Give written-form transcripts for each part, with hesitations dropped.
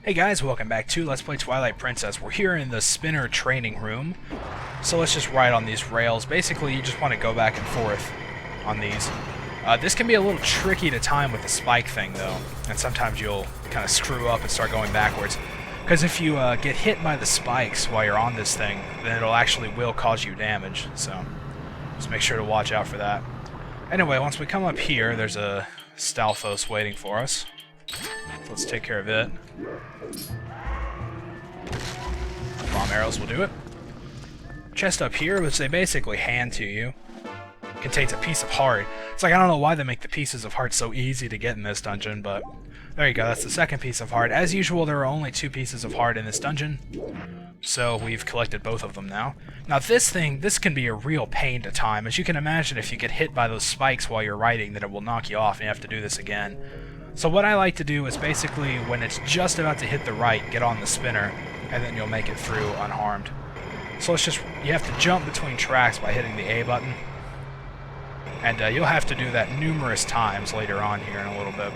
Hey guys, welcome back to Let's Play Twilight Princess. We're here in the spinner training room, so let's just ride on these rails. Basically, you just want to go back and forth on these. This can be a little tricky to time with the spike thing, though, and sometimes you'll kind of screw up and start going backwards. Because if you get hit by the spikes while you're on this thing, then it'll actually will cause you damage, so just make sure to watch out for that. Anyway, once we come up here, there's a Stalfos waiting for us. So let's take care of it. Bomb arrows will do it. Chest up here, which they basically hand to you, contains a piece of heart. It's like, I don't know why they make the pieces of heart so easy to get in this dungeon, but there you go, that's the second piece of heart. As usual, there are only 2 pieces of heart in this dungeon, so we've collected both of them now. Now this can be a real pain to time. As you can imagine, if you get hit by those spikes while you're riding, then it will knock you off and you have to do this again. So what I like to do is basically, when it's just about to hit the right, get on the spinner, and then you'll make it through unharmed. So it's just, you have to jump between tracks by hitting the A button, and you'll have to do that numerous times later on here in a little bit.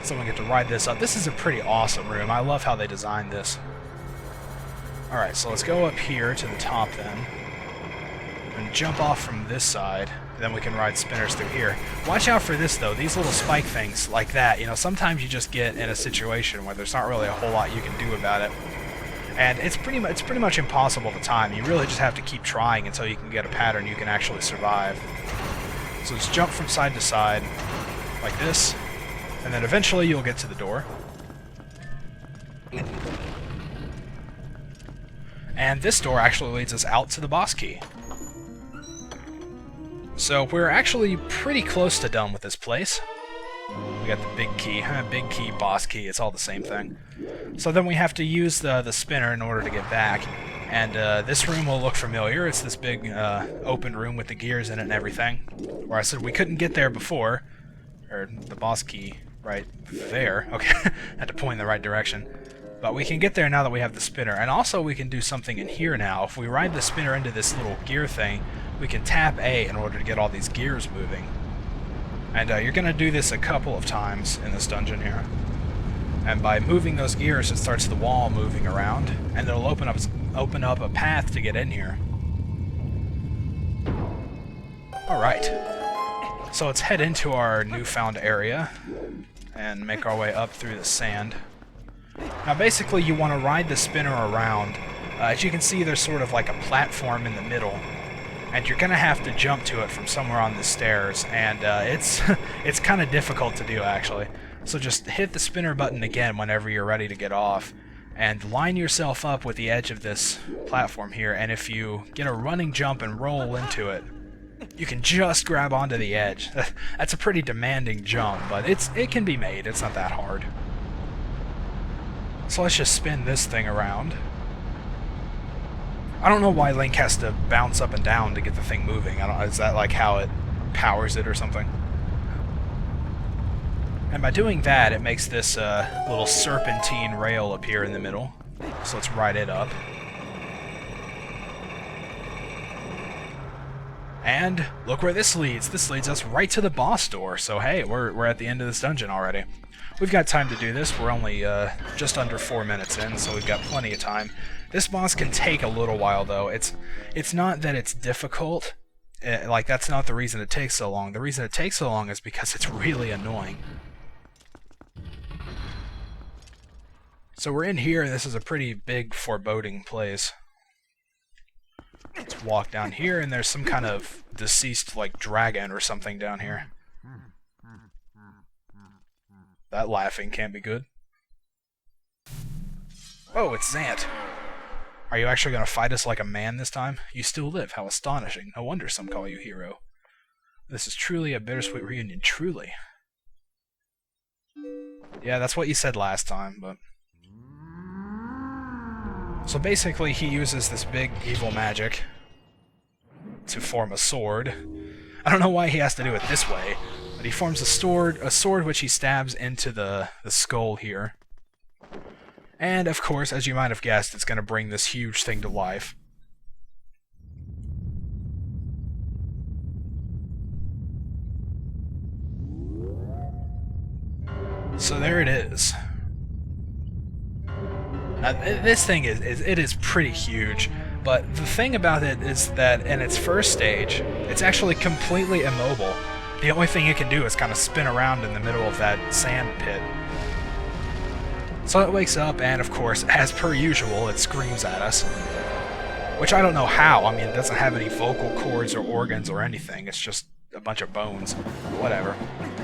So we get to ride this up. This is a pretty awesome room. I love how they designed this. Alright, so let's go up here to the top then, and jump off from this side. Then we can ride spinners through here. Watch out for this though, these little spike things like that, you know, sometimes you just get in a situation where there's not really a whole lot you can do about it. And it's pretty much impossible to time. You really just have to keep trying until you can get a pattern you can actually survive. So just jump from side to side, like this, and then eventually you'll get to the door. And this door actually leads us out to the boss key. So we're actually pretty close to done with this place. We got the big key, boss key, it's all the same thing. So then we have to use the spinner in order to get back. And this room will look familiar. It's this big open room with the gears in it and everything. Where I said we couldn't get there before. Or the boss key right there. Okay, had to point in the right direction. But we can get there now that we have the spinner. And also we can do something in here now. If we ride the spinner into this little gear thing, we can tap A in order to get all these gears moving. And you're going to do this a couple of times in this dungeon here. And by moving those gears, it starts the wall moving around, and it'll open up a path to get in here. Alright. So let's head into our newfound area and make our way up through the sand. Now basically you want to ride the spinner around. As you can see, there's sort of like a platform in the middle, and you're gonna have to jump to it from somewhere on the stairs, and it's kind of difficult to do actually. So just hit the spinner button again whenever you're ready to get off, and line yourself up with the edge of this platform here, and if you get a running jump and roll into it, you can just grab onto the edge. That's a pretty demanding jump, but it can be made. It's not that hard. So let's just spin this thing around. I don't know why Link has to bounce up and down to get the thing moving. Is that like how it powers it or something? And by doing that, it makes this little serpentine rail appear in the middle. So let's ride it up. And look where this leads. This leads us right to the boss door. So hey, we're at the end of this dungeon already. We've got time to do this. We're only just under 4 minutes in, so we've got plenty of time. This boss can take a little while, though. It's not that it's difficult. Like, that's not the reason it takes so long. The reason it takes so long is because it's really annoying. So we're in here, and this is a pretty big, foreboding place. Let's walk down here, and there's some kind of deceased, like, dragon or something down here. That laughing can't be good. Oh, it's Zant. Are you actually going to fight us like a man this time? You still live. How astonishing. No wonder some call you hero. This is truly a bittersweet reunion. Truly. Yeah, that's what you said last time, but... So basically, he uses this big evil magic to form a sword. I don't know why he has to do it this way, but he forms a sword which he stabs into the skull here. And, of course, as you might have guessed, it's going to bring this huge thing to life. So there it is. This thing is pretty huge, but the thing about it is that in its first stage, it's actually completely immobile. The only thing it can do is kind of spin around in the middle of that sand pit. So it wakes up, and of course, as per usual, it screams at us. Which I don't know how. I mean, it doesn't have any vocal cords or organs or anything. It's just a bunch of bones. Whatever.